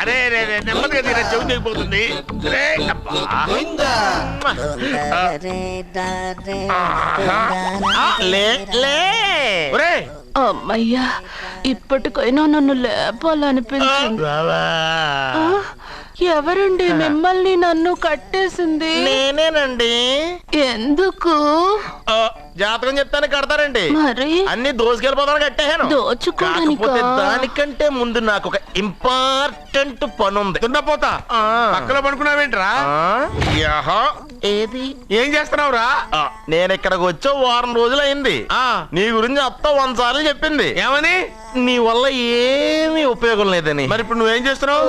అరే రే రే నెమ్మదిగా తీరా చెవి తెగిపోతుంది. రే లే లే ఒరే అమ్మయ్యా, ఇప్పటికైనా నన్ను లేపాలనిపించింది. ఎవరండి మిమ్మల్ని నన్ను కట్టేసింది? నేనేనండి. ఎందుకు? జాతకం చెప్తాను కడతారండి. మరి అన్ని దోసుకెళ్ళిపోతాను కట్టేహాను. కాకపోతే దానికంటే ముందు నాకు ఒక ఇంపార్టెంట్ పని ఉంది. దున్నపోతా పక్కలో పడుకున్నావేంట్రా? ఏది ఏం చేస్తున్నావురా? నేను ఇక్కడికి వచ్చే వారం రోజులు అయింది. నీ గురించి అత్త 100 సార్లు చెప్పింది. ఏమని? నీ వల్ల ఏమీ ఉపయోగం లేదని. మరి ఇప్పుడు నువ్వేం చేస్తున్నావు?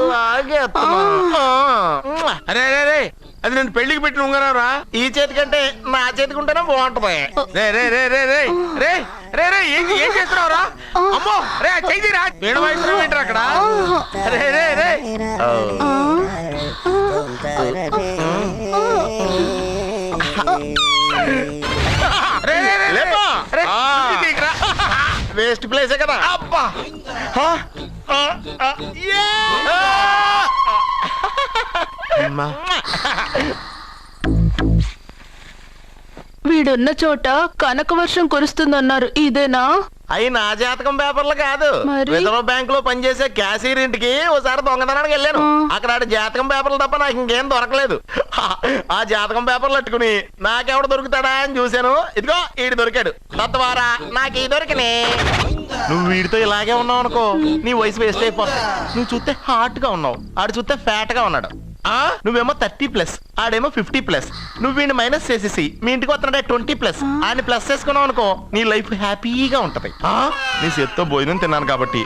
అరే అరే అది నేను పెళ్లికి పెట్టిన ఉంగరారా. ఈ చేతి కంటే నా చేతికి ఉంటేనే బాగుంటది. రే రే రే రే రే రే రే రే ఏం చేస్తున్నావురా? అమ్మో రే చెయ్యిరా. వీణ వాయిస్తున్నావు ఏంట్రా అక్కడ? రే రే రే వేస్ట్ ప్లేసే కదా. అబ్బా వీడున్న చోట కనక వర్షం కురుస్తుందన్నారు, ఇదేనా? అయి నా జాతకం పేపర్లు కాదు. రిజర్వ్ బ్యాంక్ లో పనిచేసే క్యాషియర్ ఇంటికి ఓసారి దొంగతనానికి వెళ్ళాను. అక్కడ జాతకం పేపర్లు తప్ప నాకు ఇంకేం దొరకలేదు. ఆ జాతకం పేపర్లు పట్టుకుని నాకెవడు దొరుకుతాడా అని చూశాను. ఇదిగో ఈడు దొరికాడు. తత్వారా నాకు ఈ దొరికినే. నువ్వు వీడితో ఇలాగే ఉన్నావు అనుకో, నీ వయసు వేస్ట్ అయిపోతుంది. నువ్వు చూస్తే హాట్ గా ఉన్నావు, ఆడు చూస్తే ఫ్యాట్ గా ఉన్నాడు. నువ్వేమో 30+, ఆడేమో 50+. నువ్వు వీడిని మైనస్ చేసేసి మీ ఇంటికి వస్తున్నాడే 20+, ఆయన ప్లస్ చేసుకున్నావు అనుకో, నీ లైఫ్ హ్యాపీగా ఉంటది. నీ చేత్తో భోజనం తిన్నాను కాబట్టి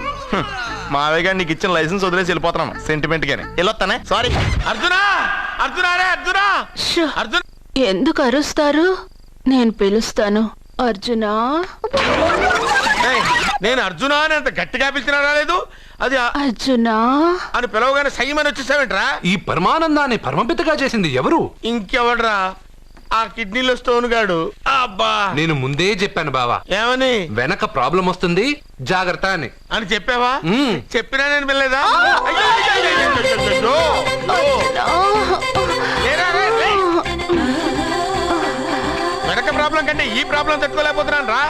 మావయ్య గారు నీకు ఇచ్చిన లైసెన్స్ వదిలేసి వెళ్ళిపోతున్నాను సెంటిమెంట్ గానే. వెళ్ళొస్తానే. సారీ. అర్జునా అర్జునా రే అర్జునా అర్జున్. ఎందుకు అరుస్తారు? నేను పిలుస్తాను. అర్జునా. నేను అర్జునా అని అంత గట్టిగా పిలిచినా రాలేదు. అది అర్జునా అని పిలవగానే సైమని వచ్చేసావేంట్రా? ఈ పరమానందాన్ని పరమపితగా చేసింది ఎవరు? ఇంకెవడ్రా? ఆ కిడ్నీలో స్టోన్ గాడు. అబ్బా నేను ముందే చెప్పాను బావా. ఏమని? వెనక ప్రాబ్లం వస్తుంది, జాగ్రత్త అని. అని చెప్పావా? చెప్పినా నేను వెళ్ళలేదా? వెనక ప్రాబ్లం కంటే ఈ ప్రాబ్లం తట్టుకోలేకపోతున్నాను రా.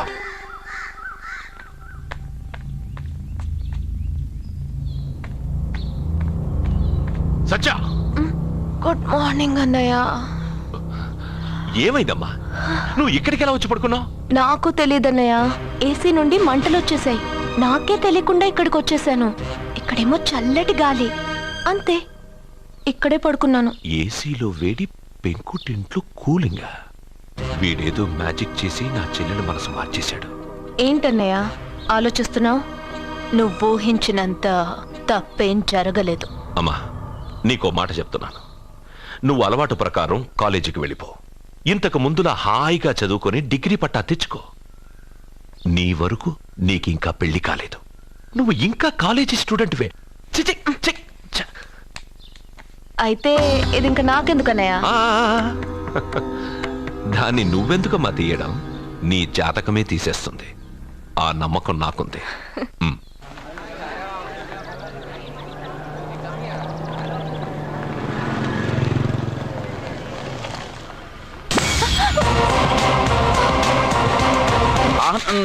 సత్య, గుడ్ మార్నింగ్ అన్నయ్య. ఏమైందమ్మా? నువ్వు ఇక్కడికి ఎలా వచ్చి పడుకున్నావు? నాకు తెలియదన్నయ్య, ఏసీ నుండి మంటలు వచ్చేసాయి. నాకే తెలియకుండా ఇక్కడికి వచ్చేసాను. ఇక్కడేమో చల్లటి గాలి, అంతే. ఇక్కడే పడుకున్నాను. ఏసీలో వేడి, పెంకుటింట్లో కూలింగా. వీడేదో మ్యాజిక్ చేసి నా చెల్లెలు మనసు మార్చేశాడు. ఏంటన్నయ్య ఆలోచిస్తున్నావు? నువ్వు ఊహించినంత తప్పేం జరగలేదు. అమ్మా, నీకో మాట చెప్తున్నాను. నువ్వు అలవాటు ప్రకారం కాలేజీకి వెళ్ళిపో. ఇంతకు ముందులా హాయిగా చదువుకొని డిగ్రీ పట్టా తెచ్చుకో. నీ వరకు నీకింకా పెళ్లి కాలేదు. నువ్వు ఇంకా కాలేజీ స్టూడెంట్వే. అయితే ఇది ఇంకా నాకెందుకన్నయ్య? దాన్ని నువ్వెందుకమ్మా తీయడం? నీ జాతకమే తీసేస్తుంది. ఆ నమ్మకం నాకుంది.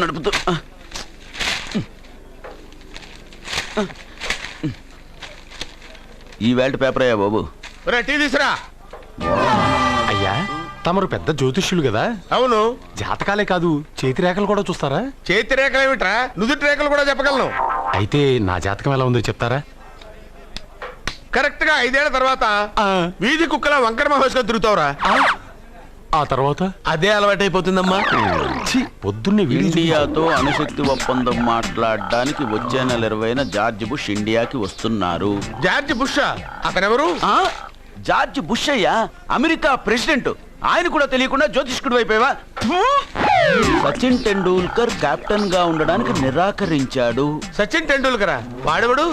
నడుపుతూ ఈ వేల్ట్ పేపర్ అయ్యా బాబు. టీ తీసురా. అయ్యా, తమరు పెద్ద జ్యోతిష్యులు కదా? అవును. జాతకాలే కాదు, చేతి రేఖలు కూడా చూస్తారా? చేతి రేఖలు ఏమిట్రా? నుదుటి రేఖలు కూడా చెప్పగలను. అయితే నా జాతకం ఎలా ఉందో చెప్తారా? కరెక్ట్ గా 5 ఏళ్ల తర్వాత వీధి కుక్కల వంకర మహోత్సవం తిరుగుతావురా. ఆ తర్వాత అదే అలవాటైపోతుందమ్మా. పొద్దున్నే ఇండియాతో అణుశక్తి ఒప్పందం మాట్లాడడానికి వచ్చే నెల 20న జార్జ్ బుష్ ఇండియాకి వస్తున్నారు. George Bush? అతనెవరు? జార్జ్ బుష్ అయ్యా, అమెరికా ప్రెసిడెంట్. ఆయన కూడా తెలియకుండా జ్యోతిష్కుడు అయిపోయావా? సచిన్ టెండూల్కర్ కెప్టెన్ గా ఉండడానికి నిరాకరించాడు. సచిన్ టెండూల్కరా? వాడెవడు?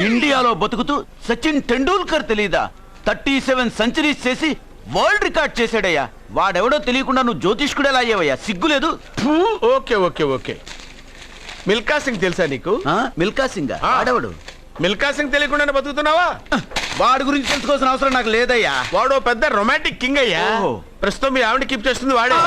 ఇండియాలో బతుకుతూ సచిన్ టెండూల్కర్ తెలీదా? 37 సెంచరీస్ చేసి వరల్డ్ రికార్డ్ చేశాడయ్యా. వాడెవడో తెలియకుండా నువ్వు జ్యోతిష్కుడు ఎలా అయ్యావయ్యా? సిగ్గులేదు. Okay okay okay. Milkha Singh తెలుసా నీకు? మిల్కా సింగ్ ఆడవడు? మిల్కా సింగ్ తెలియకుండానే బతుకుతున్నావా? వాడి గురించి తెలుసుకోవాల్సిన అవసరం నాకు లేదయ్యా. వాడు పెద్ద రొమాంటిక్ కింగ్ అయ్యా. ఓహో. ప్రస్తుతం మీ ఆవిడ కీప్ చేస్తుంది వాడే.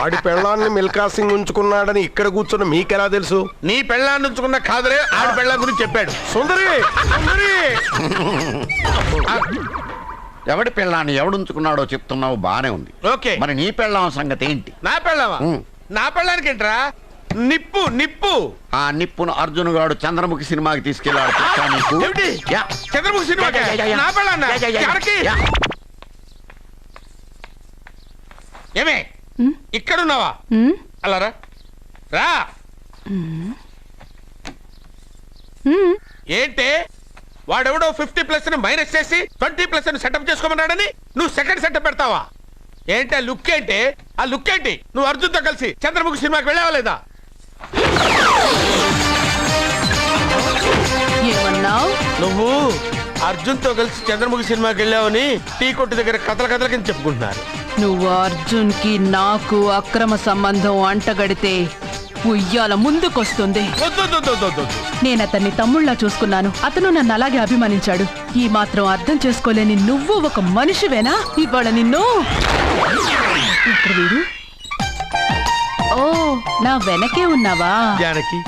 ఆడి పెళ్ళాన్ని మిల్కా సింగ్ ఉంచుకున్నాడని ఇక్కడ కూర్చున్న మీకెలా తెలుసు? నీ పెళ్ళాన్ని ఉంచుకున్న కాదరే ఆడి పెళ్ళాం గురించి చెప్పాడు. సుందరి సుందరి ఎవడి పెళ్ళాన్ని ఎవడుంచుకున్నాడో చెప్తున్నావు బానే ఉంది. ఓకే, మరి నీ పెళ్ళాం సంగతి ఏంటి? నా పెళ్ళావా? నా పెళ్ళానికి ఏంట్రా? నిప్పు నిప్పు. ఆ నిప్పును అర్జున్ గాడు చంద్రముఖి సినిమాకి తీసుకెళ్లాడు. తెలుసా నీకు? ఏమిటి? యా. చంద్రముఖి సినిమా నా పెళ్ళాన్నా? ఎవరికి? యా. ఏమే ఇక్కడున్నావా? అలా రా రా. ఏంటి వాడెవడో 50+ ని మైనస్ చేసి 20+ ని సెటప్ చేసుకోమన్నాడని నువ్వు సెకండ్ సెటప్ పెడతావా? ఏంటి ఆ లుక్ ఏంటి? ఆ లుక్ ఏంటి? నువ్వు అర్జున్తో కలిసి చంద్రముఖి సినిమాకి వెళ్ళావా లేదా? ఏమన్నావు? నువ్వు అర్జున్తో కలిసి చంద్రముఖి సినిమాకి వెళ్ళావని టీ కొట్టు దగ్గర కథల కింద చెప్పుకుంటున్నారు. నువ్వు అర్జున్ కి నాకు అక్రమ సంబంధం అంటగడితే ఉయ్యాల ముందుకొస్తుంది. నేను అతన్ని తమ్ముళ్ళ చూసుకున్నాను. అతను నన్ను అలాగే అభిమానించాడు. ఈ మాత్రం అర్థం చేసుకోలేని నువ్వు ఒక మనిషివేనా? ఇవాళ నిన్ను ఇక్కడ వీడు. ఓ, నా వెనకే ఉన్నావా? జానకి,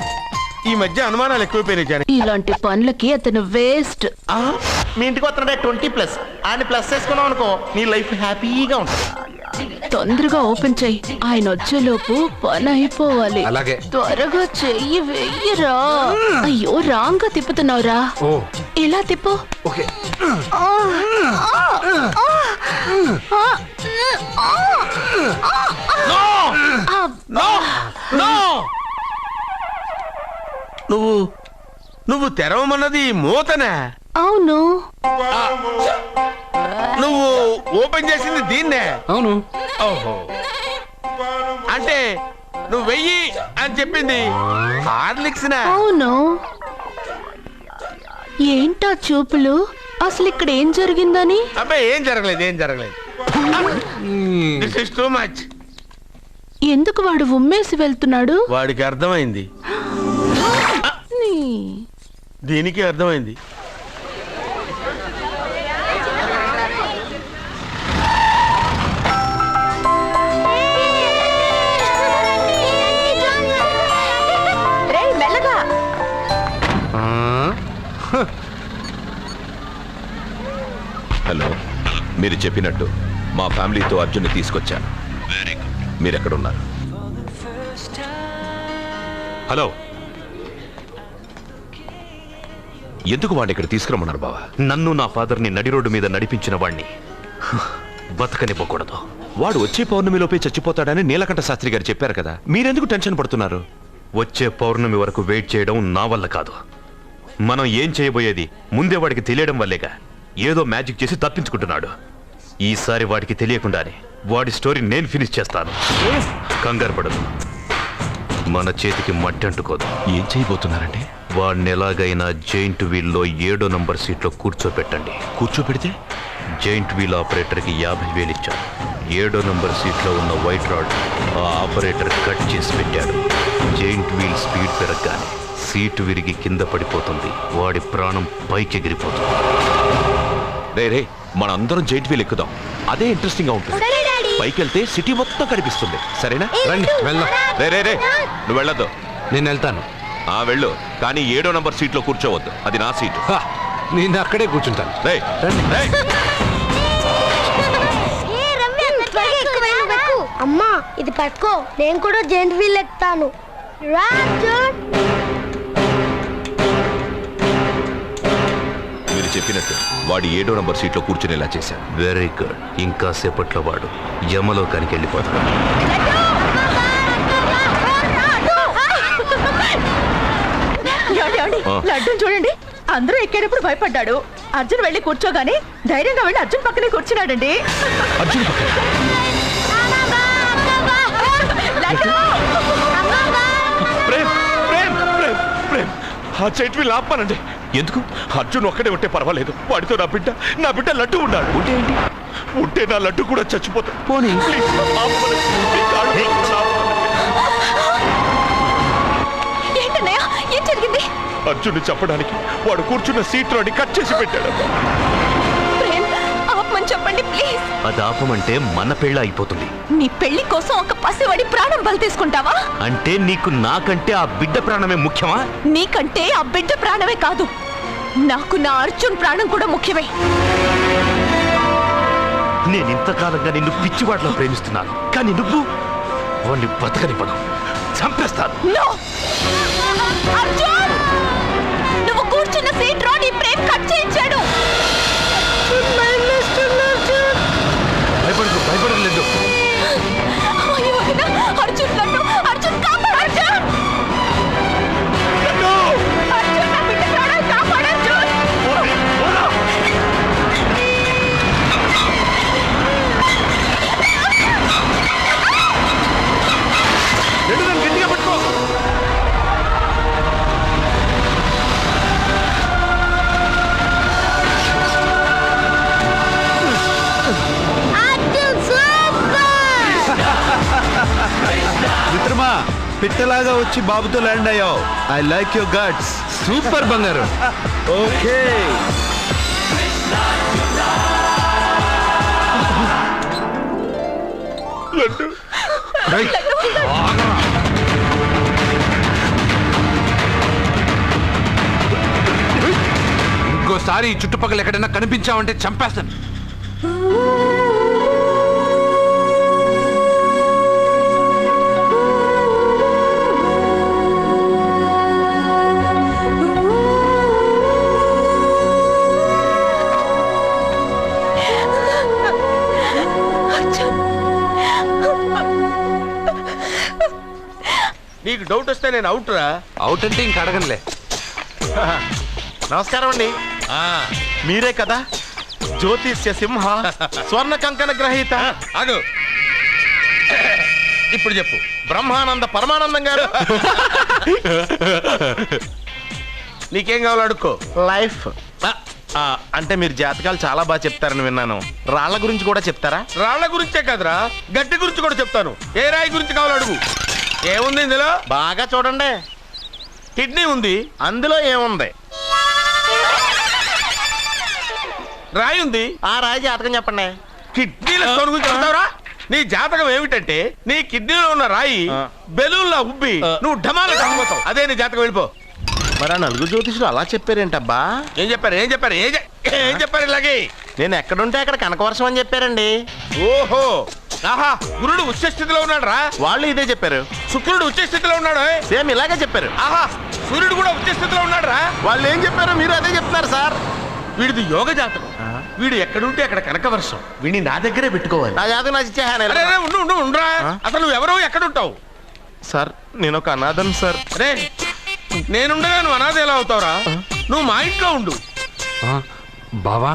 ఈ మధ్య అనుమానాలు ఎక్కువైపోయినాయి జానకి. ఇలాంటి పనులకి అతను వేస్ట్. మీ ఇంటికి వస్తున్నాడే 20+. ఆయన ప్లస్ చేసుకున్నావు అనుకో, నీ లైఫ్ హ్యాపీగా ఉంటుంది. తొందరగా ఓపెన్ చెయ్యి. ఆయన వచ్చేలోపు పని అయిపోవాలి. అలాగే. త్వరగా చెయ్యి వెయ్యరా. అయ్యో, రాంగ్ గా తిప్పుతున్నావురా. ఓ ఇలా తిప్పు. ఓకే. నువ్వు తెరవమన్నది మూతనే. అవును. నువ్వు ఓపెన్ చేసింది దీన్నే. అవును. ఓహో, అంటే నువ్వు వెయ్యి అని చెప్పింది హార్లిక్స్. అవును. ఏంటా చూపులు? అసలు ఇక్కడ ఏం జరిగిందని? అబ్బాయి ఏం జరగలేదు. This is too much. ఎందుకు వాడు ఉమ్మేసి వెళ్తున్నాడు? వాడికి అర్థమైంది, దీనికి అర్థమైంది. హలో, మీరు చెప్పినట్టు మా ఫ్యామిలీతో అర్జున్ని తీసుకొచ్చాను. మీరు ఎక్కడున్నారు? హలో, ఎందుకు వాడిని ఇక్కడ తీసుకురమ్మన్నారు బావా? నన్ను నా ఫాదర్ని నడి రోడ్డు మీద నడిపించిన వాణ్ణి బతకనివ్వకూడదు. వాడు వచ్చే పౌర్ణమిలోపే చచ్చిపోతాడని నీలకంఠ శాస్త్రి గారు చెప్పారు కదా, మీరెందుకు టెన్షన్ పడుతున్నారు? వచ్చే పౌర్ణమి వరకు వెయిట్ చేయడం నా వల్ల కాదు. మనం ఏం చేయబోయేది ముందే వాడికి తెలియడం వల్లేగా. ఏదో మ్యాజిక్ చేసి తప్పించుకుంటున్నాడు. ఈసారి వాడికి తెలియకుండానే వాడి స్టోరీ నేను ఫినిష్ చేస్తాను. కంగారు పడదు, మన చేతికి మట్టి అంటుకోదు. ఏం చేయబోతున్నారంటే? వాడిని ఎలాగైనా జైంట్ వీల్లో 7వ నంబర్ సీట్లో కూర్చోపెట్టండి. కూర్చోపెడితే జైంట్ వీల్ ఆపరేటర్కి 50,000 ఇచ్చాను. 7వ నంబర్ సీట్లో ఉన్న వైట్ రాడ్ ఆ ఆపరేటర్ కట్ చేసి పెట్టాడు. జైంట్ వీల్ స్పీడ్ పెరగగానే సీటు విరిగి కింద పడిపోతుంది. వాడి ప్రాణం పైకి ఎగిరిపోతుంది. రే, మనందరం జైంట్ వీల్ ఎక్కుదాం. అదే ఇంట్రెస్టింగ్ గా ఉంటుంది. పైకి వెళ్తే సిటీ మొత్తం కనిపిస్తుంది. సరేనా? రండి వెళ్దాం. రే, నువ్వు వెళ్ళొద్దు. నేను వెళ్తాను. వెళ్ళు, కానీ 7వ నంబర్ సీట్లో కూర్చోవద్దు. అది నా సీటు. నేను అక్కడే కూర్చుంటాను. రేయ్, రేయ్. అమ్మా, ఇది పట్టుకో, నేను కూడా జెంట్ వీల్ ఎక్కుతాను. మీరు చెప్పినట్టు వాడు 7వ నంబర్ సీట్లో కూర్చునేలా చేశాను. Very good. ఇంకా సేపట్లో వాడు యమలోకానికి వెళ్ళిపోతాడు. లడ్డు చూడండి, అందరూ ఎక్కేటప్పుడు భయపడ్డాడు. అర్జున్ వెళ్ళి కూర్చోగానే ధైర్యంగా వెళ్ళి అర్జున్ పక్కనే కూర్చున్నాడండి. అర్జున్ పక్కన. ప్రేమ్, ప్రేమ్, ప్రేమ్, ప్రేమ్. ఆ జైంట్ వీల్ ఆపానండి. ఎందుకు? అర్జున్ ఒక్కడే ఉంటే పర్వాలేదు. వాడితో నా బిడ్డ లడ్డు ఉన్నాడు. ఉంటే ఏంటి? ఉంటే నా లడ్డు కూడా చచ్చిపోతాడు. పోనీ ఏంటన్నయ్య, ఏం అర్జున్ని చెప్పడానికి వాడు కూర్చున్న సీట్లోని కట్ చేసి పెట్టాడబ్బా. ప్రేమ్, ఆపమని చెప్పండి ప్లీజ్. అది ఆపమంటే మన పెళ్ళ అయిపోతుంది. నీ పెళ్లి కోసం ఒక పసివాడి ప్రాణం బలి తీసుకుంటావా? అంటే నీకు నాకంటే ఆ బిడ్డ ప్రాణమే ముఖ్యమా? నీకంటే ఆ బిడ్డ ప్రాణమే కాదు, నాకు నా అర్జున్ ప్రాణం కూడా ముఖ్యమే. నేను ఇంతకాలంగా నిన్ను పిచ్చివాడిలో ప్రేమిస్తున్నాను, కానీ నువ్వు వాడిని బతకనివ్వను, చంపేస్తాను. No! అర్జున్! నువ్వు కూర్చున్న సీట్ లో నీ ప్రేమ్ కట్ చేయించాడు. భయపడలేదు. అయ్యో వదినా, అర్జున్ నన్ను, అర్జున్ కాపాడు, అర్జున్! అర్జున్, నా బిడ్డ ప్రాణాలు కాపాడు, అర్జున్! గట్టిగా పట్టుకో. మిత్రమా, పిట్టలాగా వచ్చి బాబుతో ల్యాండ్ అయ్యావు. I like your guts. Super బంగారు. ఓకే. ఇంకోసారి ఈ చుట్టుపక్కల ఎక్కడైనా కనిపించావంటే చంపేస్తాను. నీకు డౌట్ వస్తే నేను అవుట్ రా. అవుట్ అంటే ఇంక అడగనులే. నమస్కారం అండి. మీరే కదా జ్యోతిష్య సింహ స్వర్ణ కంకణ గ్రహీత? అగు, ఇప్పుడు చెప్పు. బ్రహ్మానంద పరమానందం గారు. నీకేం కావాలో అడుక్కో. లైఫ్ అంటే మీరు జాతకాలు చాలా బాగా చెప్తారని విన్నాను. రాళ్ల గురించి కూడా చెప్తారా? రాళ్ల గురించే కాదురా, గట్టి గురించి కూడా చెప్తాను. ఏ రాయి గురించి కావాలో అడుగు. ఏముంది ఇందులో? బాగా చూడండి. కిడ్నీ ఉంది, అందులో ఏముంది? రాయి ఉంది, ఆ రాయి జాతకం చెప్పండి. కిడ్నీల స్టోన్ గురించి చెప్తావురా? నీ జాతకం ఏమిటంటే నీ కిడ్నీలో ఉన్న రాయి బెలూన్లా ఉబ్బి నువ్వు ఢమాల చచ్చిపోతావు. అదే నీ జాతకం. వెళ్ళిపో. మరి ఆ నలుగురు జ్యోతిషులు అలా చెప్పారేంటబ్బా? ఏం చెప్పారు ఇలాగే? నేను ఎక్కడుంటే అక్కడ కనకవర్షం అని చెప్పారండి. ఓహో, ఆహా, గురుడు ఉచ్చ స్థితిలో ఉన్నాడు రా. వాళ్ళు ఇదే చెప్పారు. శుక్రుడు ఉచ్చ స్థితిలో ఉన్నాడు, సేమ్ ఇలాగే చెప్పారు. ఆహా, సూర్యుడు కూడా ఉచ్చ స్థితిలో ఉన్నాడు రా. వాళ్ళు ఏం చెప్పారు మీరు అదే చెప్తున్నారు సార్. వీడిది యోగ జాతకం. వీడు ఎక్కడుంటే అక్కడ కనకవర్షం. వీడిని నా దగ్గరే పెట్టుకోవాలి. నా జాతకం నాకు ఇచ్చేహాను. ఉండరా, అసలు నువ్వు ఎవరో ఎక్కడుంటావు? సార్ నేను ఒక అనాథం సార్. రే, నేనుండగా నువ్వు అనాథ ఎలా అవుతావురా? నువ్వు మా ఇంట్లో ఉండు. బావా,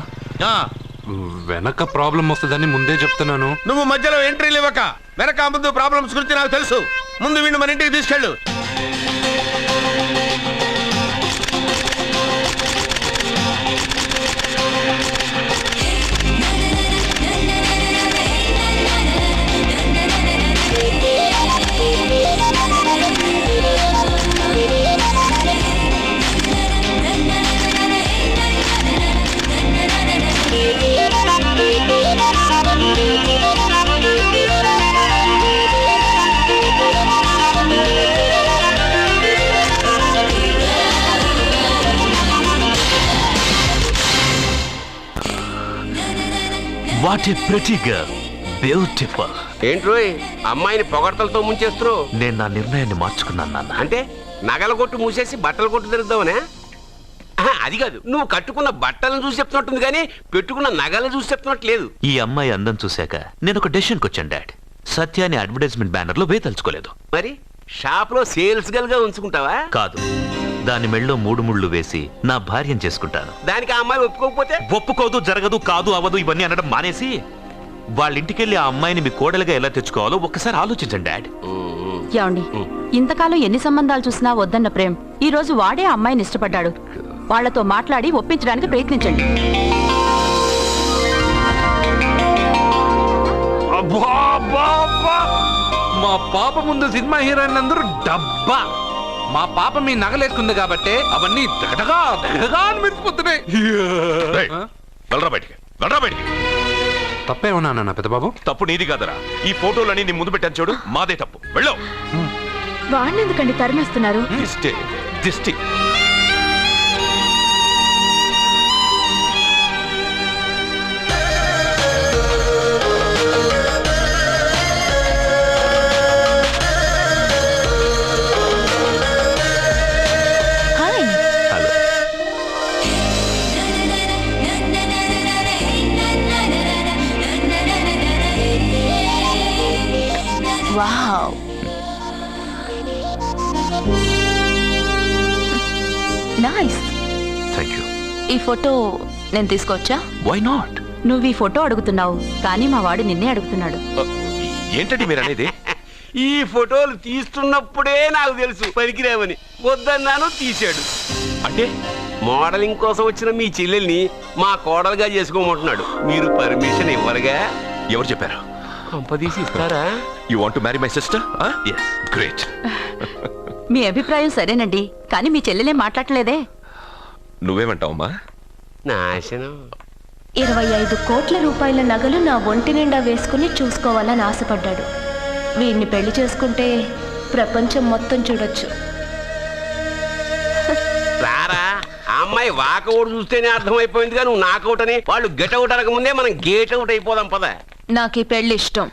వెనక ప్రాబ్లం వస్తుందని ముందే చెప్తున్నాను. నువ్వు మధ్యలో ఎంట్రీలు ఇవ్వక. వెనక ముందు ప్రాబ్లమ్స్ గురించి నాకు తెలుసు. ముందు వీడిని మన ఇంటికి తీసుకెళ్ళు. What a pretty girl, beautiful. ఏంట్రోయ్ అమ్మాయిని పొగడతలతో ముంచేస్తున్నావు? నేను నా నిర్ణయాన్ని మార్చుకున్నాను నాన్న. అంటే నగల కొట్టు మూసేసి బట్టల కొట్టు తిరుగుతావునే? అది కాదు, నువ్వు కట్టుకున్న బట్టలను చూసి చెప్తున్నట్టుంది కానీ పెట్టుకున్న నగలను చూసి చెప్తున్నట్లేదు. ఈ అమ్మాయి అందం చూశాక నేను ఒక డెసిషన్కి వచ్చాను డాడ్. సత్యాన్ని అడ్వర్టైజ్మెంట్ బ్యానర్ లో వేయదలుచుకోలేదు. మరి షాప్ లో సేల్స్ గర్ల్ గా ఉంచుకుంటావా? కాదు, దాని మెళ్ళో 3 ముళ్ళు వేసి నా భార్యను చేసుకుంటాను. దానికి ఆ అమ్మాయి ఒప్పుకోకపోతే? ఒప్పుకోదు, జరగదు, కాదు, అవదు ఇవన్నీ అనడం మానేసి వాళ్ళ ఇంటికెళ్ళి ఆ అమ్మాయిని మీ కోడలుగా ఎలా తెచ్చుకోవాలో ఒక్కసారి ఆలోచించండి డాడ్. ఏమండి, ఇంతకాలం ఎన్ని సంబంధాలు చూసినా వద్దన్న ప్రేమ్ ఈ రోజు వాడే ఆ అమ్మాయిని ఇష్టపడ్డాడు. వాళ్లతో మాట్లాడి ఒప్పించడానికి ప్రయత్నించండి. మా పాప ముందు సినిమా హీరోయిన్ అందరూ డబ్బా. మా పాప మీ నగలేసుకుంది కాబట్టి అవన్నీ దగదగా దగదగా అని మెరిసిపోతున్నాయి. వెళ్ళరా బయటికి, వెళ్ళరా బయటికి. తప్పేమన్నా నాన్న పెద్ద బాబు? తప్పు నీది కాదరా. ఈ ఫోటోలన్నీ నీ ముందు పెట్టాను చూడు, మాదే తప్పు. వెళ్ళు. వాడిని ఎందుకండి తరిమేస్తున్నారు? దిష్టి దిష్టి. Hi. Hello. Wow. Nice. Thank you. ఈ ఫోటో నేను తీసుకోవచ్చా? Why not? నువ్వు ఈ ఫోటో అడుగుతున్నావు కానీ మా వాడు నిన్నే అడుగుతున్నాడు. ఏంటండి మీరు అనేది? ఈ ఫోటోలు తీస్తున్నప్పుడే నాకు తెలుసు పనికిరావని. వద్దన్నాను, తీశాడు. అంటే మోడలింగ్ కోసం వచ్చిన మీ చెల్లెల్ని మా కోడలుగా చేసుకోమంటున్నాడు. మీరు పర్మిషన్ ఇవ్వరుగా? ఎవరు చెప్పారు? కంపదీసి ఇస్తారా? You want to marry my sister? yes, great. మీ అభిప్రాయం సరేనండి కానీ మీ చెల్లెలే మాట్లాడలేదే. నువ్వేమంటావమ్మా? నాశనం. 25 కోట్ల రూపాయల నగలు నా ఒంటి నిండా వేసుకుని చూసుకోవాలని ఆశపడ్డాడు. వీడిని పెళ్లి చేసుకుంటే ప్రపంచం మొత్తం చూడొచ్చు. రారా, ఆ అమ్మాయి వాకౌట్ చూస్తేనే అర్థమైపోయింది. కానీ నువ్వు నాకౌట్ అని, వాళ్ళు గెట్అవుట్ అనక ముందే మనం గేట్ అవుట్ అయిపోదాం పద. నాకు ఈ పెళ్లి ఇష్టం.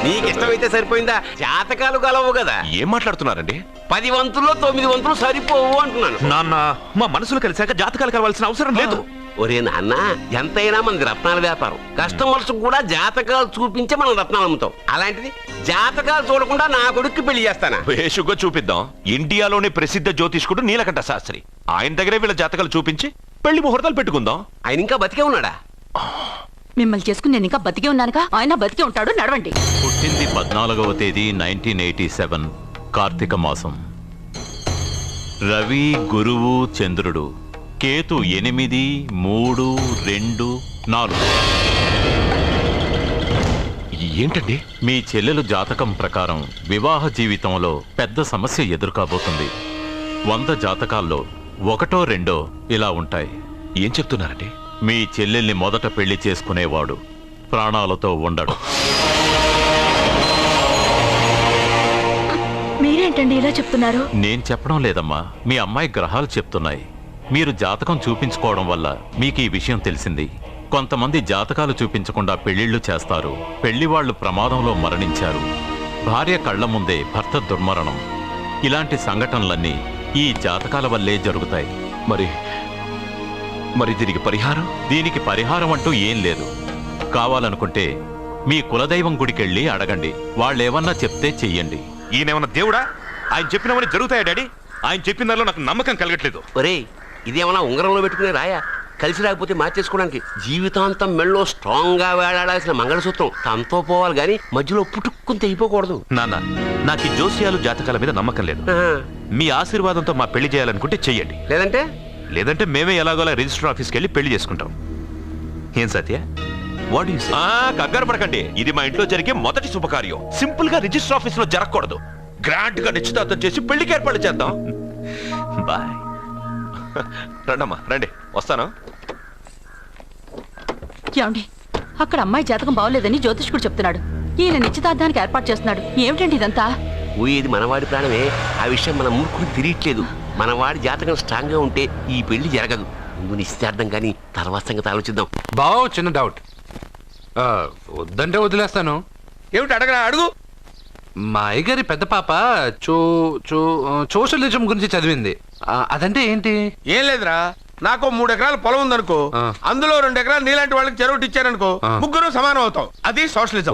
నీకు ఇష్టమైతే సరిపోయిందా? జాతకాలు గలవు కదా. ఏం మాట్లాడుతున్నారండి? 10 వంతుల్లో 9 వంతులు సరిపోవు అంటున్నాను. నాన్న, మా మనసులు కలిసాక జాతకాలు కలవాల్సిన అవసరం లేదు. ఒరే నాన్న, ఎంతైనా మనది రత్నాల వ్యాపారం. కస్టమర్స్ కూడా జాతకాలు చూపించే మనం రత్నాలు అమ్ముతాం. అలాంటిది జాతకాలు చూడకుండా నా కొడుక్కి పెళ్లి చేస్తానా? వేషుగా చూపిద్దాం. ఇండియాలోని ప్రసిద్ధ జ్యోతిష్కుడు నీలకంఠ శాస్త్రి, ఆయన దగ్గరే వీళ్ళ జాతకాలు చూపించి పెళ్లి ముహూర్తాలు పెట్టుకుందాం. ఆయన ఇంకా బతికే ఉన్నాడా? మిమ్మల్ని చేసుకుని నేను ఇంకా బతికే ఉన్నానుగా. ఆయన బతికే ఉంటాడు. నడవండి. పుట్టింది 14వ తేదీ 1987 కార్తీక మాసం. రవి, గురువు, చంద్రుడు. కేతు 8, 3, 2, 4. ఏంటండి? మీ చెల్లెలు జాతకం ప్రకారం వివాహ జీవితంలో పెద్ద సమస్య ఎదుర్కోబోతుంది. 100 జాతకాల్లో 1, 2 ఇలా ఉంటాయి. ఏం చెప్తున్నారండి? మీ చెల్లెల్ని మొదట పెళ్లి చేసుకునేవాడు ప్రాణాలతో ఉండడు. మీరేంటండి ఇలా చెప్తున్నారు? నేను చెప్పడం లేదమ్మా, మీ అమ్మాయి గ్రహాలు చెప్తున్నాయి. మీరు జాతకం చూపించుకోవడం వల్ల మీకు ఈ విషయం తెలిసింది. కొంతమంది జాతకాలు చూపించకుండా పెళ్లిళ్లు చేస్తారు. పెళ్లివాళ్లు ప్రమాదంలో మరణించారు. భార్య కళ్ల ముందే భర్త దుర్మరణం. ఇలాంటి సంఘటనలన్నీ ఈ జాతకాల వల్లే జరుగుతాయి. మరి దీనికి పరిహారం అంటూ ఏం లేదు. కావాలనుకుంటే మీ కులదైవం గుడికెళ్ళి అడగండి. వాళ్ళేమన్నా చెప్తే చెయ్యండి. ఈయనేమన్నా దేవుడా? ఆయన చెప్పినవన్నీ జరుగుతాయా డాడీ? ఆయన చెప్పిన దానిలో నాకు నమ్మకం కలగట్లేదు. ఒరే, ఇదేమన్నా ఉంగరంలో పెట్టుకునే రాయా? కలిసి రాకపోతే మార్చేసుకోవడానికి. జీవితాంతం మెళ్ళో స్ట్రాంగ్ గా వేలాడాల్సిన మంగళసూత్రం తనతో పోవాలి గాని మధ్యలో పుట్టుక్కుని తెగిపోకూడదు. నాన్న, నాకు ఈ జోస్యాలు జాతకాల మీద నమ్మకం లేదు. మీ ఆశీర్వాదంతో మా పెళ్లి చేయాలనుకుంటే చెయ్యండి. లేదంటే మేమే ఎలాగోలా రిజిస్టర్ ఆఫీస్కి వెళ్ళి పెళ్లి చేసుకుంటాం. ఏం సత్య? కంగారు పడకండి. ఇది మా ఇంట్లో జరిగే మొదటి శుభకార్యం. సింపుల్ గా రిజిస్టర్ ఆఫీస్ లో జరగకూడదు. గ్రాండ్ గా నిశ్చితార్థం చేసి పెళ్లికి ఏర్పాటు చేద్దాం. బాయ్. రండమ్మా, రండి, వస్తాను. ఏమండి, అక్కడ అమ్మాయి జాతకం బాగోలేదని జ్యోతిష్కుడు చెప్తున్నాడు. ఈయన నిశ్చితార్థానికి ఏర్పాటు చేస్తున్నాడు. ఏమిటండి ఇదంతా? ఊయేది మనవాడి ప్రాణమే. ఆ విషయం మన మూర్ఖుడు తిరియట్లేదు. మనవాడి జాతకం స్ట్రాంగ్ గా ఉంటే ఈ పెళ్లి జరగదు. ముందు నిశ్చితార్థం కానీ తర్వాత సంగతి ఆలోచిద్దాం. బావ్, చిన్న డౌట్. వద్దంటే వదిలేస్తాను. ఏమిటి అడగరా? అడుగు. మా అయ్యగారి పెద్ద పాప సోషలిజం గురించి చదివింది. అదంటే ఏంటి? ఏం లేదురా, నాకు 3 ఎకరాల పొలం ఉందనుకో, అందులో 2 ఎకరాలు నీలాంటి వాళ్ళకి చెరువు ఇచ్చారనుకో, ముగ్గురు సమానం అవుతాం. అది సోషలిజం.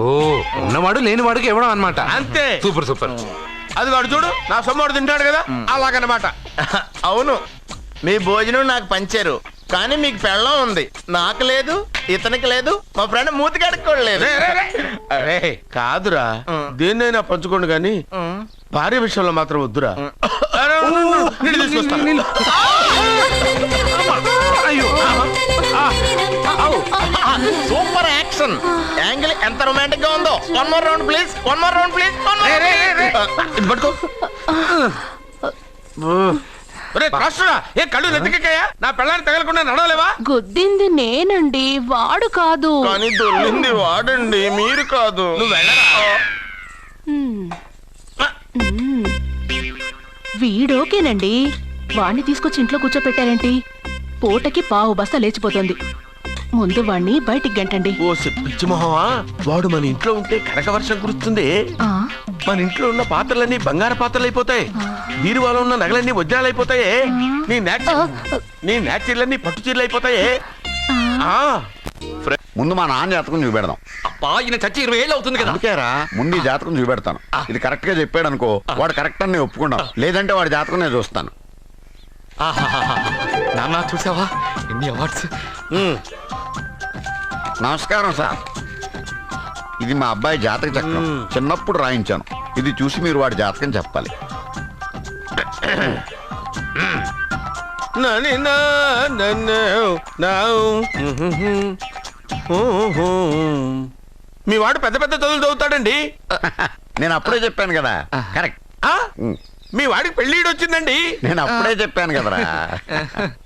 ఉన్నవాడు లేని వాడికి ఇవ్వడం అన్నమాట. అంతే. Super super. అది వాడు చూడు, నా సొమ్మడు తింటాడు కదా, అలాగనమాట. అవును, మీ భోజనం నాకు పంచారు, కానీ మీకు పెళ్ళం ఉంది, నాకు లేదు, ఇతనికి లేదు, మా ఫ్రెండ్ మూతి కడుక్కోలేదు. కాదురా, దేన్నైనా పంచుకోండి కానీ భార్య విషయంలో మాత్రం వద్దురా. సూపర్ యాక్షన్ యాంగిల్ ఎంత రొమాంటిక్ గా ఉందో. 1 more round please, 1 more round please. ఇది పట్టుకో. ఏ కళ్ళు నెత్తికెక్కాయా? నా పెళ్ళాన్ని తగలకుండా నడవలేవా? గుద్దింది నేనండి, వాడు కాదు. కానీ దొల్లింది వాడండి, మీరు కాదు. నువ్వు వెళ్ళరా? వీడోకేనండి, వాణ్ణి తీసుకొచ్చి ఇంట్లో కూర్చోపెట్టారేంటి? పూటకి పావు బస్తా లేచిపోతుంది. ముందు వాణ్ణి బయటికి గంటండి. ఓ పిచ్చి మొహమా, వాడు మన ఇంట్లో ఉంటే కనక వర్షం కురుస్తుంది. మన ఇంట్లో ఉన్న పాత్రలన్నీ బంగారు పాత్రలు అయిపోతాయి, బీరువాలో ఉన్న నగలన్నీ వజ్రాలు అయిపోతాయి, నీ నాచీర్లన్నీ పట్టు చీరలు అయిపోతాయి. ముందు మా నాన్న జాతకం చూపెడదాం. అబ్బా, ఈయన చచ్చి 20 ఏళ్ళు అవుతుంది కదా. అందుకేరా ముందు ఈ జాతకం చూపెడతాను. ఇది కరెక్ట్ గా చెప్పాడు అనుకో, వాడు కరెక్ట్ అని నేను ఒప్పుకుంటాం. లేదంటే వాడి జాతకం నేను చూస్తాను. నాన్న చూసావా ఎన్ని అవార్డ్స్. నమస్కారం సార్, ఇది మా అబ్బాయి జాతక చక్రం. చిన్నప్పుడు రాయించాను. ఇది చూసి మీరు వాడి జాతకం చెప్పాలి. మీ వాడు పెద్ద పెద్ద చదువులు చదువుతాడండి. నేను అప్పుడే చెప్పాను కదా. కరెక్ట్. మీ వాడికి పెళ్ళిడు వచ్చిందండి. నేను అప్పుడే చెప్పాను కదరా.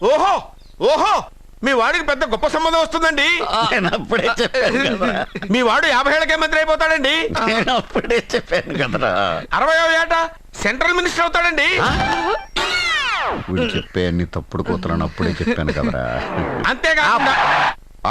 ఓహో ఓహో, మీ వాడికి పెద్ద గొప్ప సంబంధం వస్తుందండి. నేను అప్పుడే చెప్పాను కదా. మీ వాడు 50 ఏళ్ళకే మంత్రి అయిపోతాడండి. నేను అప్పుడే చెప్పాను కదరా. 60వ ఏట సెంట్రల్ మినిస్టర్ అవుతాడండి. వీడు చెప్పే అన్ని తప్పుడు కూతురని అప్పుడే చెప్పాను కదరా. అంతేగా